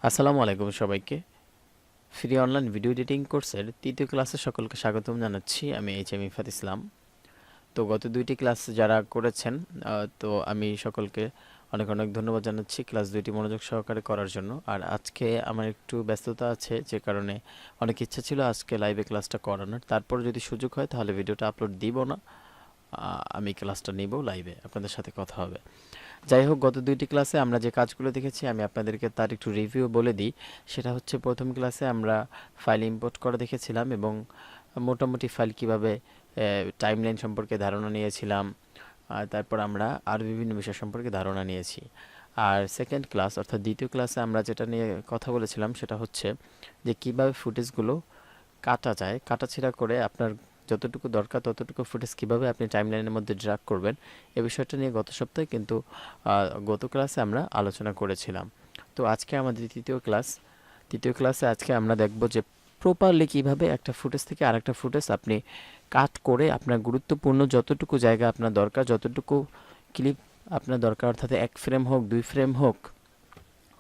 আসসালামু আলাইকুম সবাইকে। ফ্রি অনলাইন ভিডিও এডিটিং কোর্সের তৃতীয় ক্লাসে সকলকে স্বাগতম জানাচ্ছি। আমি ইফাত ইসলাম। তো গত দুইটি ক্লাস যারা করেছেন তো আমি সকলকে অনেক অনেক ধন্যবাদ জানাচ্ছি ক্লাস দুইটি মনোযোগ সহকারে করার জন্য। আর আজকে আমার একটু ব্যস্ততা আছে, যে কারণে অনেক ইচ্ছা ছিল আজকে লাইভে ক্লাসটা করানোর। তারপর যদি সুযোগ হয় তাহলে ভিডিওটা আপলোড দিব না, আমি ক্লাসটা নিব, লাইভে আপনাদের সাথে কথা হবে। যাই হোক, গত দুইটি ক্লাসে আমরা যে কাজগুলো দেখেছি আমি আপনাদেরকে তার একটু রিভিউ বলে দিই। সেটা হচ্ছে, প্রথম ক্লাসে আমরা ফাইল ইম্পোর্ট করা দেখেছিলাম এবং মোটামুটি ফাইল কিভাবে টাইমলাইন সম্পর্কে ধারণা নিয়েছিলাম। আর তারপর আমরা আরও বিভিন্ন বিষয় সম্পর্কে ধারণা নিয়েছি। আর সেকেন্ড ক্লাস অর্থাৎ দ্বিতীয় ক্লাসে আমরা যেটা নিয়ে কথা বলেছিলাম সেটা হচ্ছে যে কিভাবে ফুটেজগুলো কাটা যায়, কাটাছেঁড়া করে আপনার যতটুকু দরকার ততটুকু ফুটেজ কীভাবে আপনি টাইমলাইনের মধ্যে ড্র্যাগ করবেন, এ বিষয়টা নিয়ে গত সপ্তাহে কিন্তু গত ক্লাসে আমরা আলোচনা করেছিলাম। তো আজকে আমাদের তৃতীয় ক্লাসে আজকে আমরা দেখব যে প্রপারলি কিভাবে একটা ফুটেজ থেকে আরেকটা ফুটেজ আপনি কাট করে আপনার গুরুত্বপূর্ণ যতটুকু জায়গা আপনার দরকার, যতটুকু ক্লিপ আপনার দরকার, অর্থাৎ 1 ফ্রেম হোক, 2 ফ্রেম হোক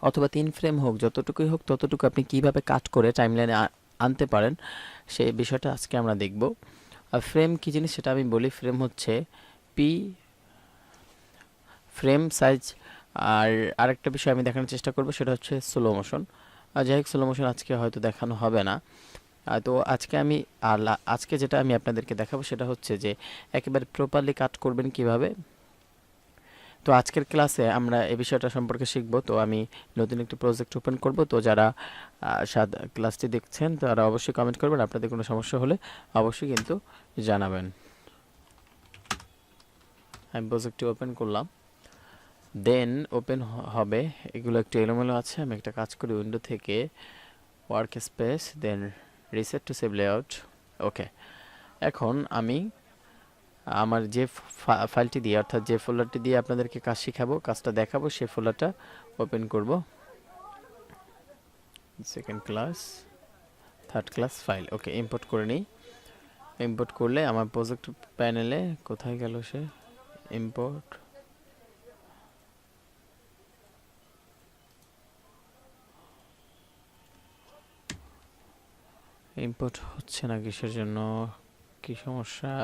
অথবা 3 ফ্রেম হোক, যতটুকুই হোক ততটুকু আপনি কিভাবে কাট করে টাইমলাইনে আনতে পারেন, সেই বিষয়টা আজকে আমরা দেখব। আর ফ্রেম কী জিনিস সেটা আমি বলি। ফ্রেম হচ্ছে পি ফ্রেম সাইজ। আর আরেকটা বিষয় আমি দেখানোর চেষ্টা করব, সেটা হচ্ছে স্লো মোশন। আর যাই হোক, স্লো মোশন আজকে হয়তো দেখানো হবে না। তো আজকে যেটা আমি আপনাদেরকে দেখাবো সেটা হচ্ছে যে একেবারে প্রপারলি কাট করবেন কিভাবে। তো আজকের ক্লাসে আমরা এই বিষয়টা সম্পর্কে শিখব। তো আমি নতুন একটি প্রজেক্ট ওপেন করব। তো যারা ক্লাসটি দেখছেন তারা অবশ্যই কমেন্ট করবেন, আপনাদের কোনো সমস্যা হলে অবশ্যই কিন্তু জানাবেন। আমি প্রজেক্টটি ওপেন করলাম, দেন ওপেন হবে। এগুলো একটু এলোমেলো আছে, আমি একটা কাজ করি উইন্ডো থেকে work space, then reset to save layout. Okay, এখন আমি আমার যে ফাইলটি দিয়ে অর্থাৎ যে ফোল্ডারটি দিয়ে আপনাদেরকে কাজ শিখাবো, কাজটা দেখাবো, সেই ফোল্ডারটা ওপেন করব। Second class, third class file. Okay, import করে নিই। ইম্পোর্ট করলে আমার প্রজেক্ট প্যানেলে কোথায় গেল সে, ইম্পোর্ট, ইম্পোর্ট হচ্ছে না কিসের জন্য, কি সমস্যা?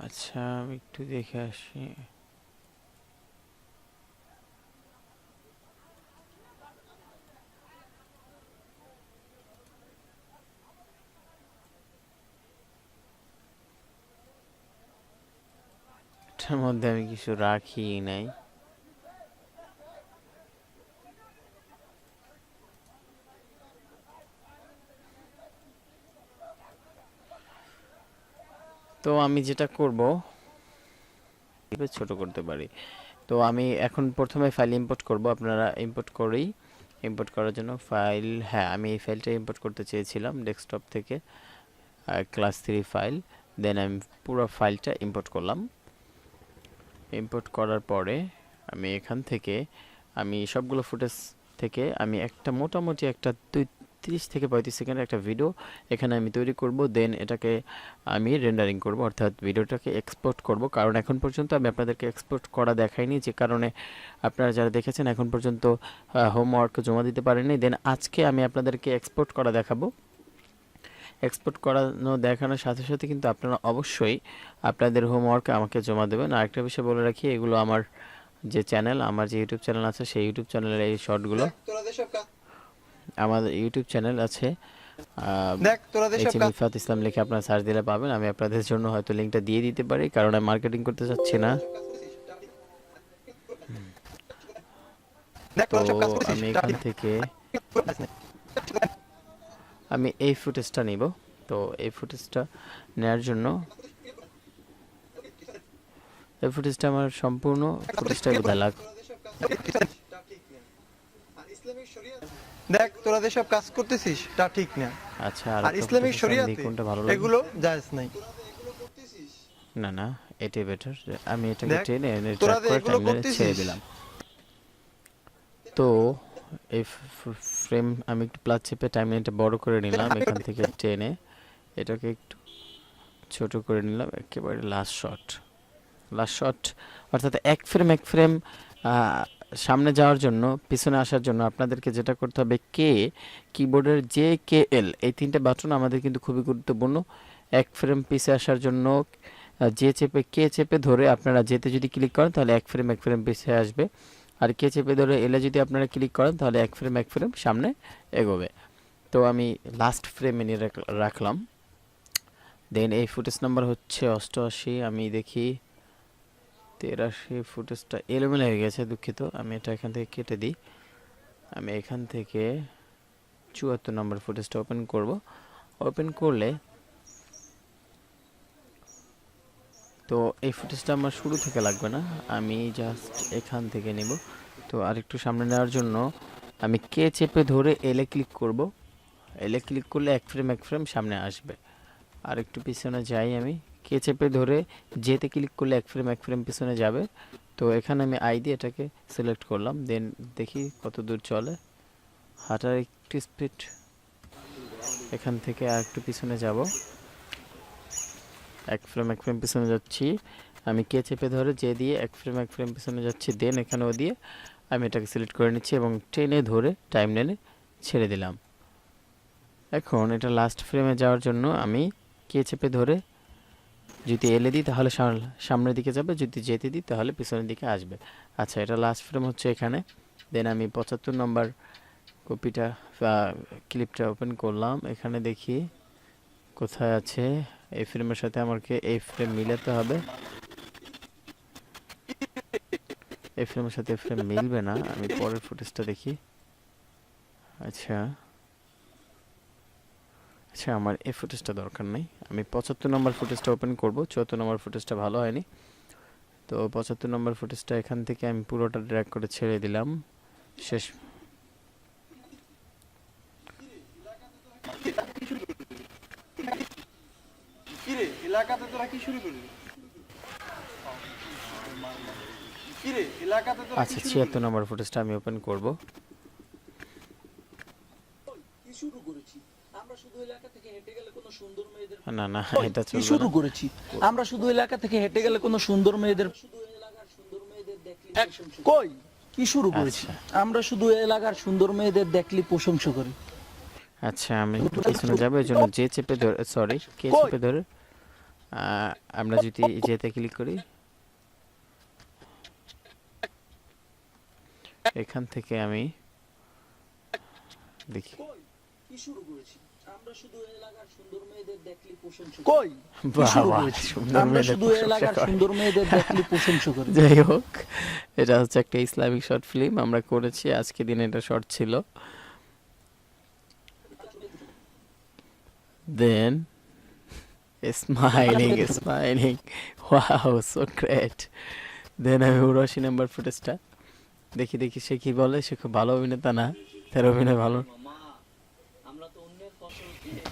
আচ্ছা, আমি একটু দেখে আসি। এটার মধ্যে আমি কিছু রাখি নাই। তো আমি যেটা করব, ছোট করতে পারি। তো আমি এখন প্রথমে ফাইল ইম্পোর্ট করব। আপনারা ইম্পোর্ট করেই, ইম্পোর্ট করার জন্য ফাইল, হ্যাঁ আমি এই ফাইলটা ইম্পোর্ট করতে চেয়েছিলাম ডেস্কটপ থেকে, ক্লাস 3 ফাইল। দেন আমি পুরো ফাইলটা ইম্পোর্ট করলাম। ইম্পোর্ট করার পরে আমি এখান থেকে আমি সবগুলো ফুটেজ থেকে আমি একটা মোটামুটি একটা 30 থেকে 35 সেকেন্ডের একটা ভিডিও এখানে আমি তৈরি করব। দেন এটাকে আমি রেন্ডারিং করব, অর্থাৎ ভিডিওটাকে এক্সপোর্ট করব। কারণ এখন পর্যন্ত আমি আপনাদেরকে এক্সপোর্ট করা দেখাইনি, যে কারণে আপনারা যারা দেখেছেন এখন পর্যন্ত হোমওয়ার্ক জমা দিতে পারেননি। দেন আজকে আমি আপনাদেরকে এক্সপোর্ট করা দেখাবো। এক্সপোর্ট করানো দেখানোর সাথে সাথে কিন্তু আপনারা অবশ্যই আপনাদের হোমওয়ার্ক আমাকে জমা দেবেন। আরেকটা বিষয় বলে রাখি, এগুলো আমার যে চ্যানেল, আমার যে ইউটিউব চ্যানেল আছে, সেই ইউটিউব চ্যানেলের এই শর্টগুলো, আমাদের ইউটিউব চ্যানেল আছে ইফাত ইসলাম লিখে আপনারা সার্চ দিলে পাবেন। আমি আপনাদের জন্য হয়তো লিঙ্কটা দিয়ে দিতে পারি, কারণ আমি মার্কেটিং করতে চাচ্ছি না। তো আমি এখান থেকে আমি এই ফুটেজটা নিব। তো এই ফুটেজটা নেওয়ার জন্য, এই ফুটেজটা আমার সম্পূর্ণ ফুটেজটা বোঝা লাগবে। দেখ তোরা যেসব কাজ করতেছিস তা ঠিক না। আচ্ছা, আর ইসলামিক শরিয়াতে কোনটা ভালো লাগে, এগুলো জায়েজ নাই। না না, এটাই বেটার। আমি এটাকে টেনে তোরা যে এগুলো করতেছিস ছেড়ে দিলাম। তো এই ফ্রেম আমি একটু প্লাস চেপে টাইমলাইনটা বড় করে নিলাম, এখান থেকে টেনে এটাকে একটু ছোট করে নিলাম একেবারে লাস্ট শট অর্থাৎ এক ফ্রেম সামনে যাওয়ার জন্য পিছনে আসার জন্য আপনাদেরকে যেটা করতে হবে কিবোর্ডের জে কে এল এই তিনটে বাটন আমাদের কিন্তু খুবই গুরুত্বপূর্ণ। এক ফ্রেম পিছে আসার জন্য কে চেপে ধরে আপনারা যেতে যদি ক্লিক করেন তাহলে এক ফ্রেম পিছে আসবে, আর কে চেপে ধরে এলে যদি আপনারা ক্লিক করেন তাহলে এক ফ্রেম সামনে এগোবে। তো আমি লাস্ট ফ্রেমে নিয়ে রাখলাম। দেন এই ফুটেজ নাম্বার হচ্ছে 88, আমি দেখি 83 ফুটেজটা এলোমেলো হয়ে গেছে, দুঃখিত। আমি এটা এখান থেকে কেটে দিই। আমি এখান থেকে 74 নম্বর ফুটেজটা ওপেন করব। ওপেন করলে তো এই ফুটেজটা আমার শুরু থেকে লাগবে না, আমি জাস্ট এখান থেকে নেব। তো আরেকটু সামনে নেওয়ার জন্য আমি কে চেপে ধরে এলে ক্লিক করব। এলে ক্লিক করলে এক ফ্রেম সামনে আসবে। আর একটু পিছনে যাই, আমি কে চেপে ধরে যেতে ক্লিক করলে এক ফ্রেম পিছনে যাবে। তো এখানে আমি আই দিয়ে এটাকে সিলেক্ট করলাম। দেন দেখি কত দূর চলে, হাঁটার একটু স্পিড, এখান থেকে আর একটু পিছনে যাব, এক ফ্রেম পিছনে যাচ্ছি। আমি কে চেপে ধরে যে দিয়ে এক ফ্রেম পিছনে যাচ্ছি। দেন এখানেও দিয়ে আমি এটাকে সিলেক্ট করে নিচ্ছি এবং টেনে ধরে টাইম লাইনে ছেড়ে দিলাম। এখন এটা লাস্ট ফ্রেমে যাওয়ার জন্য আমি কে চেপে ধরে যদি এলে দিই তাহলে সামনের দিকে যাবে, যদি যেতে দিই তাহলে পিছনের দিকে আসবে। আচ্ছা, এটা লাস্ট ফ্রেম হচ্ছে এখানে। দেন আমি 75 নম্বর কপিটা ক্লিপটা ওপেন করলাম। এখানে দেখি কোথায় আছে, এই ফ্রেমের সাথে আমাকে এই ফ্রেম মিলাতে হবে। এই ফ্রেমের সাথে ফ্রেম মিলবে না, আমি পরের ফুটেজটা দেখি। আচ্ছা, আমার এই ফুটেজটা দরকার নেই, আমি 75 নম্বর ফুটেজটা ওপেন করব। 74 নম্বর ফুটেজটা ভালো হয়নি, তো 75 নম্বর ফুটেজটা এখান থেকে আমি পুরোটা ড্র্যাগ করে ছেড়ে দিলাম। শেষ কিরে এলাকাতে তোরা কি শুরু করলি? কিরে এলাকাতে তোরা আচ্ছা, 76 নম্বর ফুটেজটা আমি ওপেন করব। কি শুরু করেছি? আমরা শুধু এলাকা থেকে হেঁটে গেলে কোনো সুন্দর মেয়েদের না এটা কি চলবে শুরু না। করেছি? আমরা শুধু এলাকা থেকে হেঁটে গেলে কোনো সুন্দর মেয়েদের শুধু এলাকার সুন্দর মেয়েদের দেখলে কই কি শুরু করেছি? আমরা শুধু এলাকার সুন্দর মেয়েদের দেখলে প্রশংসা করি। আচ্ছা, আমি একটু পিছনে যাব, এর জন্য যে চেপে ধরে কে চেপে ধরে আমরা যদি যেতে ক্লিক করি, এখান থেকে আমি দেখি কি শুরু করেছি? আমরা শুধু এলাকার সুন্দর মেয়েদের দেখলে প্রশংসা কই বাবা, সুন্দর আমরা মেয়েদের শুধু প্রশংসা এলাকার করে। সুন্দর মেয়েদের দেখলে প্রশংসা করি। যাই হোক, এটা হচ্ছে একটা ইসলামিক শর্ট ফিল্ম আমরা করেছি, আজকে দিনে এটা শর্ট ছিল। দেন smiling, wow, so great. দেন আমি 79 নাম্বার ফুটেজটা দেখি সে কি বলে। সে খুব ভালো অভিনেতা না, তার অভিনয় ভালো। আমরা তো অন্যের ফসল খেয়ে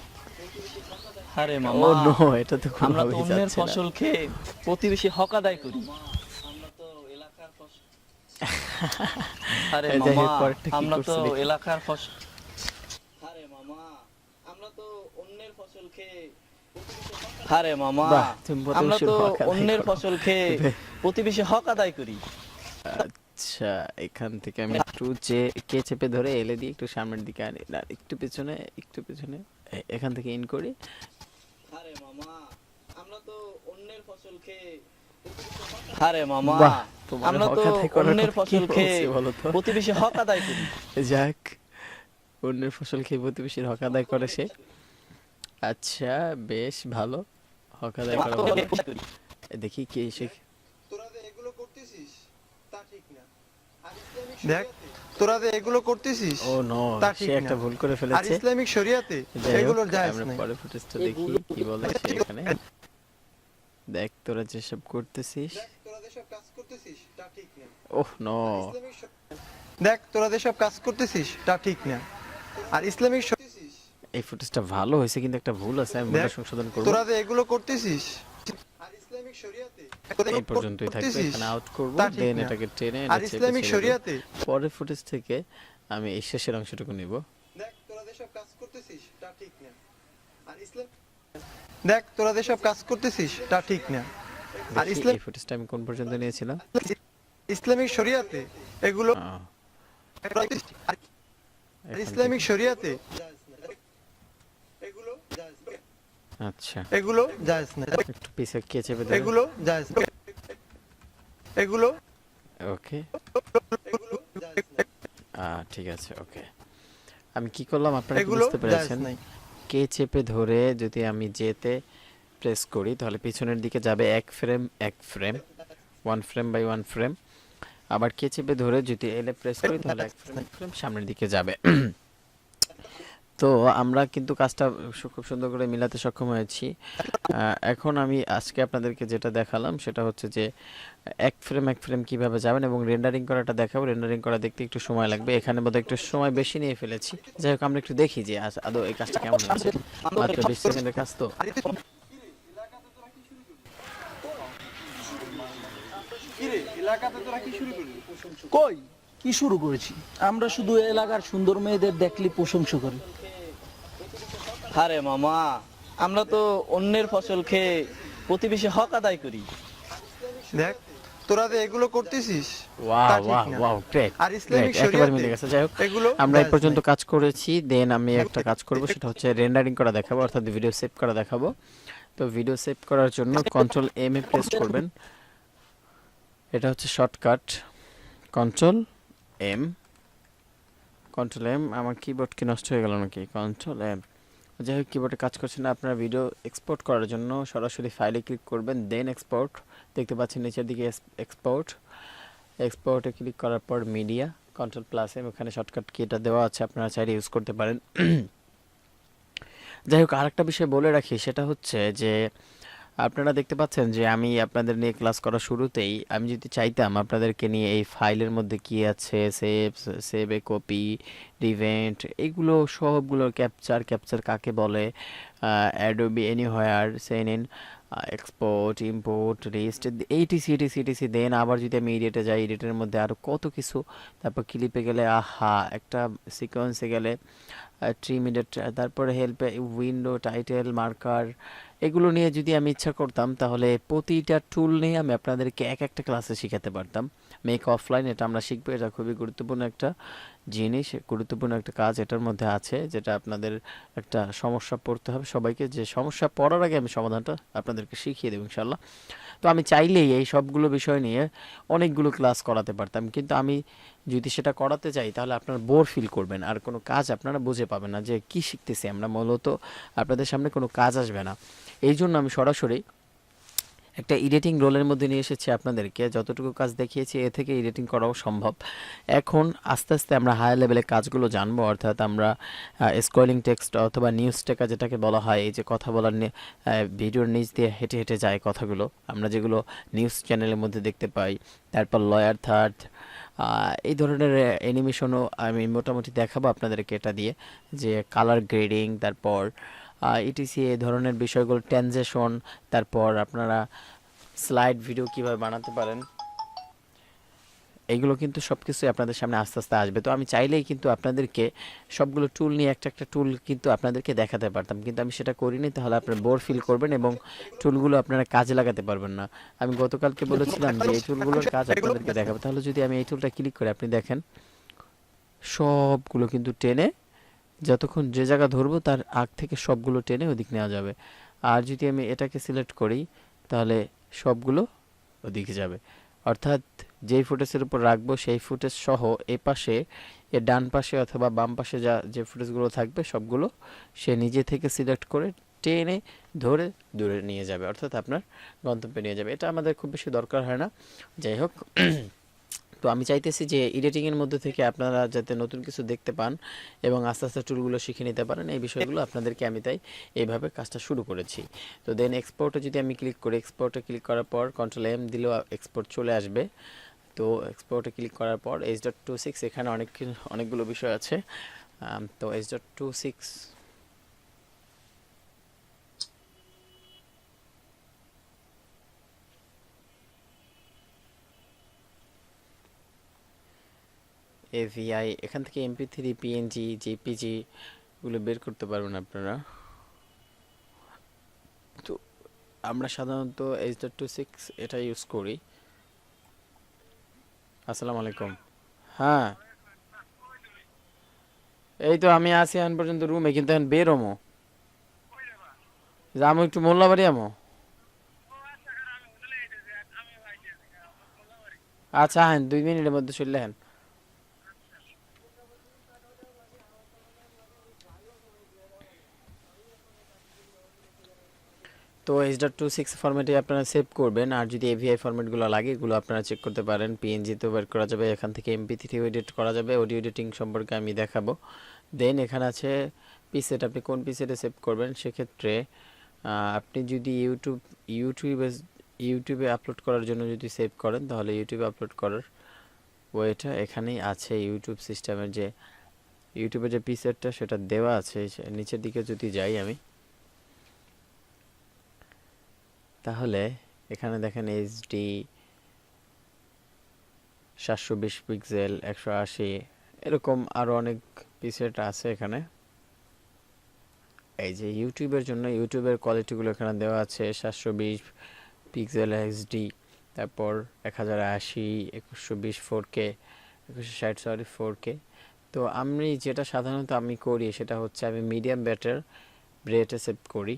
আরে ও মামা, নো, এটা তো খুব আমরা তো ভালোই অন্যের যাচ্ছে না। ফসল খেয়ে প্রতিবেশী হক আদায় করি। আমরা তো এলাকার ফসল আরে এই যাই হোক, মামা, পরেরটা কি আমরা তো করছে দেখি। এলাকার ফসল আরে মামা, আমরা তো অন্যের ফসল খেয়ে আরে মামা, বাহ, তুমি আমরা প্রতিবেশীর তো হক আদায় অন্যের করো। ফসল খেয়ে প্রতিবেশী হক আদায় করি। আচ্ছা, এখান থেকে আমি একটু কে চেপে ধরে এলে দিয়ে একটু সামনের দিকে আনি, না একটু পিছনে এখান থেকে ইন করি। আরে মামা, আমরা তো অন্যের ফসল খেয়ে আরে মামা, বাহ, তোমার আমরা হক তো আদায় করার অন্যের কথা কি ফসল খেয়ে বলছে বলো তো? প্রতিবেশী হক আদায় করি। যাক, অন্যের ফসল খেয়ে প্রতিবেশীর হক আদায় করে সে। আচ্ছা, বেশ ভালো, হক আদায় করা ভালো। দেখি কে সে। তোরা যে এগুলো করতেছিস তা ঠিক না। আর দেখ, তোরা যে এগুলো করতেছিস ও নো, তা সে ঠিক একটা না। ভুল করে আর ফেলেছে। ইসলামিক শরিয়াতে যাই হোক, এগুলোর জায়েজ আমরা নাই। পরে ফুটেজটা দেখি কি বলে সে এখানে। দেখ, তোরা যেসব করতেছিস, দেখ তোরা যেসব কাজ করতেছিস তা ঠিক না। ওহ নো, দেখ তোরা যেসব কাজ করতেছিস তা ঠিক না। আর ইসলামিক এই ফুটেজটা ভালো হয়েছে কিন্তু একটা ভুল আছে, আমি দেখ, ওটা সংশোধন করব। তোরা যে এগুলো করতেছিস আর ইসলামিক শরিয়াতে এই পর্যন্তই থাকবে, এখানে আউট করব। তা ঠিক দেন না। এটাকে টেনে আর এনে চেপে ইসলামিক ছেড়ে দেব। শরিয়াতে পরের ফুটেজ থেকে আমি এই শেষের অংশটুকু নিব। দেখ তোরা যেসব কাজ করতেছিস তা ঠিক না। আর ইসলাম দেখ তোরা যেসব কাজ করতেছিস তা ঠিক না। আর দেখি এই ফুটেজটা আমি কোন পর্যন্ত নিয়েছিলাম। ইসলামিক শরিয়াতে এগুলো আহ, আর এখান ইসলামিক থেকে। শরিয়াতে আচ্ছা, এগুলো জায়েজ না। একটু পিছে কে চেপে দেবে। এগুলো জায়েজ না। এগুলো ওকে, ঠিক আছে, ওকে। আমি কি করলাম আপনারা কি এগুলো বুঝতে জায়েজ পেরেছেন? নাই। কে চেপে ধরে যদি আমি যেতে প্রেস করি তাহলে পিছনের দিকে যাবে এক ফ্রেম এক ফ্রেম, 1 ফ্রেম বাই 1 ফ্রেম। আবার কে চেপে ধরে যদি এলে প্রেস করি তাহলে এক ফ্রেম এক ফ্রেম সামনের দিকে যাবে। তো আমরা কিন্তু কাজটা খুব সুন্দর করে মিলাতে সক্ষম হয়েছি। এখন আমি আজকে আপনাদেরকে যেটা দেখালাম সেটা হচ্ছে যে এক ফ্রেম এক ফ্রেম কিভাবে যাবেন এবং রেন্ডারিং করাটা দেখাবো। রেন্ডারিং করা দেখতে একটু সময় লাগবে, এখানে বোধহয় একটু সময় বেশি নিয়ে ফেলেছি। যাই হোক আমরা একটু দেখি যে আদৌ এই কাজটা কেমন হয়েছে। মাত্র 20 সেকেন্ডের কাজ তো। কই কি শুরু করেছি? আমরা শুধু এলাকার সুন্দর মেয়েদের দেখলে প্রশংসা করি। আরে মামা, আমরা তো অন্যের ফসল খেয়ে প্রতিবেশী হক আদায় করি। দেখ তোরা যে এগুলো করতেছিস তা ওয়াও ঠিক ওয়াও না। ওয়াও, গ্রেট আর ইসলামিক গ্রেট, একেবারে মিলে শরিয়াতে গেছে। যাই হোক এগুলো আমরা এই জায়েজ পর্যন্ত নাই। কাজ করেছি, দেন আমি একটা কাজ করব, সেটা হচ্ছে রেন্ডারিং করা দেখাবো, অর্থাৎ ভিডিও সেভ করা দেখাবো। তো ভিডিও সেভ করার জন্য কন্ট্রোল এম এ প্রেস করবেন, এটা হচ্ছে shortcut. Control M, control M. আমার কিবোর্ড কি নষ্ট হয়ে গেল নাকি? Control M. যাই হোক কিবোর্ডে কাজ করছে না। আপনার ভিডিও এক্সপোর্ট করার জন্য সরাসরি ফাইলে ক্লিক করবেন, দেন এক্সপোর্ট। দেখতে পাচ্ছেন নিচের দিকে এক্সপোর্ট। এক্সপোর্টে ক্লিক করার পর মিডিয়া, কন্ট্রোল প্লাস এম, ওখানে শর্টকাট কিটা দেওয়া আছে, আপনারা চাইলে ইউজ করতে পারেন। যাই হোক আরেকটা বিষয় বলে রাখি, সেটা হচ্ছে যে আপনারা দেখতে পাচ্ছেন যে আমি আপনাদের নিয়ে ক্লাস করার শুরুতেই আমি যদি চাইতাম আপনাদেরকে নিয়ে এই ফাইলের মধ্যে কি আছে, সেভ এ কপি, রিভেন্ট, এগুলো সবগুলো ক্যাপচার কাকে বলে, Adobe anywhere, sign in, export, import, rest, etc, then আবার যদি আমি এডিটে যাই, এডিটের মধ্যে আরও কত কিছু, তারপর ক্লিপে গেলে আহা, একটা সিকোয়েন্সে গেলে ট্রি মিডেট, তারপরে হেল্পে উইন্ডো, টাইটেল, মার্কার, এগুলো নিয়ে যদি আমি ইচ্ছা করতাম তাহলে প্রতিটা টুল নিয়ে আমি আপনাদেরকে এক একটা ক্লাসে শেখাতে পারতাম। মেক অফলাইন, এটা আমরা শিখবো, এটা খুবই গুরুত্বপূর্ণ একটা জিনিস, গুরুত্বপূর্ণ একটা কাজ এটার মধ্যে আছে, যেটা আপনাদের একটা সমস্যা পড়তে হবে সবাইকে, যে সমস্যা পড়ার আগে আমি সমাধানটা আপনাদেরকে শিখিয়ে দেবো ইনশাল্লাহ। তো আমি চাইলেই এই সবগুলো বিষয় নিয়ে অনেকগুলো ক্লাস করাতে পারতাম, কিন্তু আমি যদি সেটা করাতে চাই তাহলে আপনারা বোর ফিল করবেন, আর কোনো কাজ আপনারা বুঝে পাবেন না যে কি শিখতেছি আমরা, মূলত আপনাদের সামনে কোনো কাজ আসবে না। এই জন্য আমি সরাসরি একটা এডিটিং রোলের মধ্যে নিয়ে এসেছি আপনাদেরকে। যতটুকু কাজ দেখিয়েছি এ থেকে এডিটিং করাও সম্ভব। এখন আস্তে আস্তে আমরা হায়ার লেভেলের কাজগুলো জানবো, অর্থাৎ আমরা স্ক্রলিং টেক্সট অথবা নিউজ টেকার যেটাকে বলা হয়, এই যে কথা বলার ভিডিওর নিচ দিয়ে হেঁটে হেঁটে যায় কথাগুলো, আমরা যেগুলো নিউজ চ্যানেলের মধ্যে দেখতে পাই, তারপর লয়ার থার্ড, এই ধরনের অ্যানিমেশনও আমি মোটামুটি দেখাবো আপনাদেরকে এটা দিয়ে, যে কালার গ্রেডিং, তারপর ইটিসি, এই ধরনের বিষয়গুলো, ট্রানজিশন, তারপর আপনারা স্লাইড ভিডিও কিভাবে বানাতে পারেন, এইগুলো কিন্তু সব কিছুই আপনাদের সামনে আস্তে আস্তে আসবে। তো আমি চাইলেই কিন্তু আপনাদেরকে সবগুলো টুল নিয়ে একটা একটা টুল কিন্তু আপনাদেরকে দেখাতে পারতাম, কিন্তু আমি সেটা করিনি, তাহলে আপনারা বোর ফিল করবেন এবং টুলগুলো আপনারা কাজে লাগাতে পারবেন না। আমি গতকালকে বলেছিলাম যে এই টুলগুলোর কাজ আপনাদেরকে দেখাবো, তাহলে যদি আমি এই টুলটা ক্লিক করি আপনি দেখেন সবগুলো কিন্তু টেনে, যতক্ষণ যে জায়গা ধরবো তার আগ থেকে সবগুলো টেনে ওদিক নেওয়া যাবে। আর যদি আমি এটাকে সিলেক্ট করি তাহলে সবগুলো ওদিকে যাবে, অর্থাৎ যেই ফুটেজের উপর রাখবো সেই ফুটেজ সহ এ পাশে, এর ডান পাশে অথবা বাম পাশে যে ফুটেজগুলো থাকবে সবগুলো সে নিজে থেকে সিলেক্ট করে টেনে ধরে দূরে নিয়ে যাবে, অর্থাৎ আপনার গন্তব্যে নিয়ে যাবে। এটা আমাদের খুব বেশি দরকার হয় না। যাই হোক, তো আমি চাইতেছি যে এডিটিংয়ের মধ্যে থেকে আপনারা যাতে নতুন কিছু দেখতে পান এবং আস্তে আস্তে টুলগুলো শিখে নিতে পারেন, এই বিষয়গুলো আপনাদেরকে আমি তাই এইভাবে কাজটা শুরু করেছি। তো দেন এক্সপোর্টে যদি আমি ক্লিক করি, এক্সপোর্টে ক্লিক করার পর কন্ট্রোল এম দিলেও এক্সপোর্ট চলে আসবে। তো এক্সপোর্টে ক্লিক করার পর H.26, এখানে অনেকগুলো বিষয় আছে। তো H.26 AVI, এখান থেকে MP3, PNG, JPG গুলো বের করতে পারবেন আপনারা। আমরা সাধারণত H.26 এটা ইউজ করি। আসসালামু আলাইকুম। হ্যাঁ, এই তো আমি আছি এখন পর্যন্ত রুমে, কিন্তু এখন বের হমো, যাবো একটু মোল্লাবাড়ি আমো। আচ্ছা হ্যাঁ, 2 মিনিটের মধ্যে চললে হ্যাঁ। তো H.26 ফরম্যাটে আপনারা সেভ করবেন, আর যদি AVI ফরম্যাটগুলো লাগে এগুলো আপনারা চেক করতে পারেন। PNG তো বের করা যাবে, এখান থেকে MP3 এডিট করা যাবে। অডিও এডিটিং সম্পর্কে আমি দেখাবো। দেন এখানে আছে পিসেট, আপনি কোন পিসেটে সেভ করবেন। সেক্ষেত্রে আপনি যদি ইউটিউবে আপলোড করার জন্য যদি সেভ করেন, তাহলে ইউটিউবে আপলোড করার ওয়েটা এখানেই আছে। ইউটিউবের যে পিসেটটা সেটা দেওয়া আছে নিচের দিকে। যদি যাই আমি, তাহলে এখানে দেখেন HD 720 পিক্সেল, 180, এরকম আরো অনেক পিসেট আছে এখানে। এই যে ইউটিউবের জন্য ইউটিউবের কোয়ালিটিগুলো এখানে দেওয়া আছে, 720 পিক্সেল HD, তারপর 1080, 2120 4K, 2160 4K। তো আমি যেটা সাধারণত আমি করি সেটা হচ্ছে আমি মিডিয়াম রেটে সেভ করি।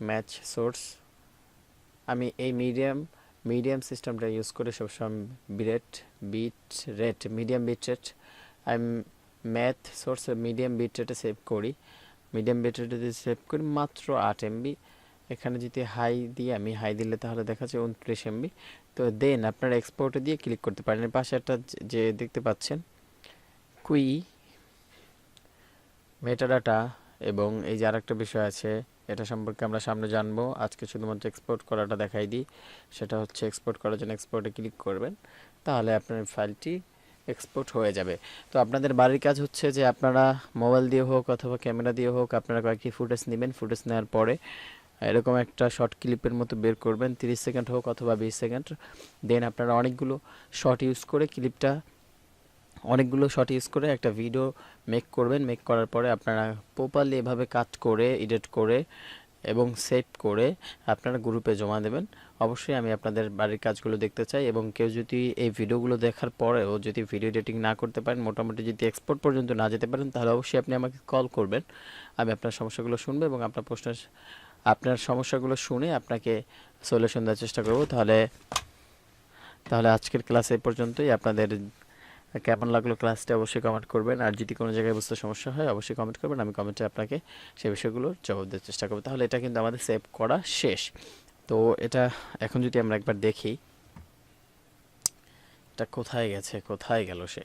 ম্যাচ সোর্স, আমি এই মিডিয়াম সিস্টেমটা ইউজ করে সবসময় মিডিয়াম বিট রেট আমি ম্যাথ সোর্স মিডিয়াম বিট রেটে সেভ করি। মিডিয়াম বিট রেটে যদি সেভ করি মাত্র 8 MB। এখানে যদি হাই দিলে তাহলে দেখা যায় 29 MB। তো দেন আপনারা এক্সপোর্টে দিয়ে ক্লিক করতে পারেন। এর পাশে একটা যে দেখতে পাচ্ছেন কুই মেটাডাটা, এবং এই যে আরেকটা বিষয় আছে, এটা সম্পর্কে আমরা সামনে জানবো। আজকে শুধুমাত্র এক্সপোর্ট করাটা দেখাই দিই। সেটা হচ্ছে এক্সপোর্ট করার জন্য এক্সপোর্টে ক্লিক করবেন, তাহলে আপনার ফাইলটি এক্সপোর্ট হয়ে যাবে। তো আপনাদের বাড়ির কাজ হচ্ছে যে আপনারা মোবাইল দিয়ে হোক অথবা ক্যামেরা দিয়ে হোক আপনারা কয়েকটি ফুটেজ নেবেন। ফুটেজ নেওয়ার পরে এরকম একটা শর্ট ক্লিপের মতো বের করবেন, 30 সেকেন্ড হোক অথবা 20 সেকেন্ড। দেন আপনারা অনেকগুলো শর্ট ইউজ করে একটা ভিডিও মেক করবেন। মেক করার পরে আপনারা প্রপারলি এভাবে কাট করে এডিট করে এবং সেভ করে আপনারা গ্রুপে জমা দেবেন। অবশ্যই আমি আপনাদের বাড়ির কাজগুলো দেখতে চাই, এবং কেউ যদি এই ভিডিওগুলো দেখার পরেও যদি ভিডিও এডিটিং না করতে পারেন, মোটামুটি যদি এক্সপোর্ট পর্যন্ত না যেতে পারেন, তাহলে অবশ্যই আপনি আমাকে কল করবেন। আমি আপনার সমস্যাগুলো শুনবো এবং আপনার সমস্যাগুলো শুনে আপনাকে সলিউশন দেওয়ার চেষ্টা করব। তাহলে আজকের ক্লাস এই পর্যন্তই। আপনাদের কেমন লাগলো ক্লাসটা অবশ্যই কমেন্ট করবেন, আর যদি কোনো জায়গায় বুঝতে সমস্যা হয় অবশ্যই কমেন্ট করবেন। আমি কমেন্টে আপনাকে সেই বিষয়গুলোর জবাব দেওয়ার চেষ্টা করব। তাহলে এটা কিন্তু আমাদের সেভ করা শেষ। তো এটা এখন যদি আমরা একবার দেখি এটা কোথায় গেল সে।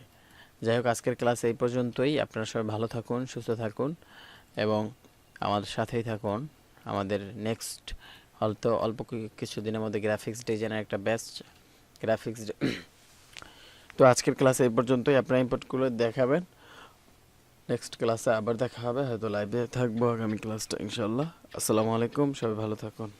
যাই হোক, আজকের ক্লাস এই পর্যন্তই। আপনারা সবাই ভালো থাকুন, সুস্থ থাকুন এবং আমাদের সাথেই থাকুন। আমাদের নেক্সট হয়তো অল্প কিছুদিনের মধ্যে গ্রাফিক্স ডিজাইনের একটা বেস্ট গ্রাফিক্স। তো আজকের ক্লাসে এই পর্যন্তই। আপনারা ইনপুটগুলো দেখাবেন। নেক্সট ক্লাসে আবার দেখা হবে, হয়তো লাইভে থাকবো আগামী ক্লাসটা ইনশাল্লাহ। আসসালামু আলাইকুম, সবাই ভালো থাকুন।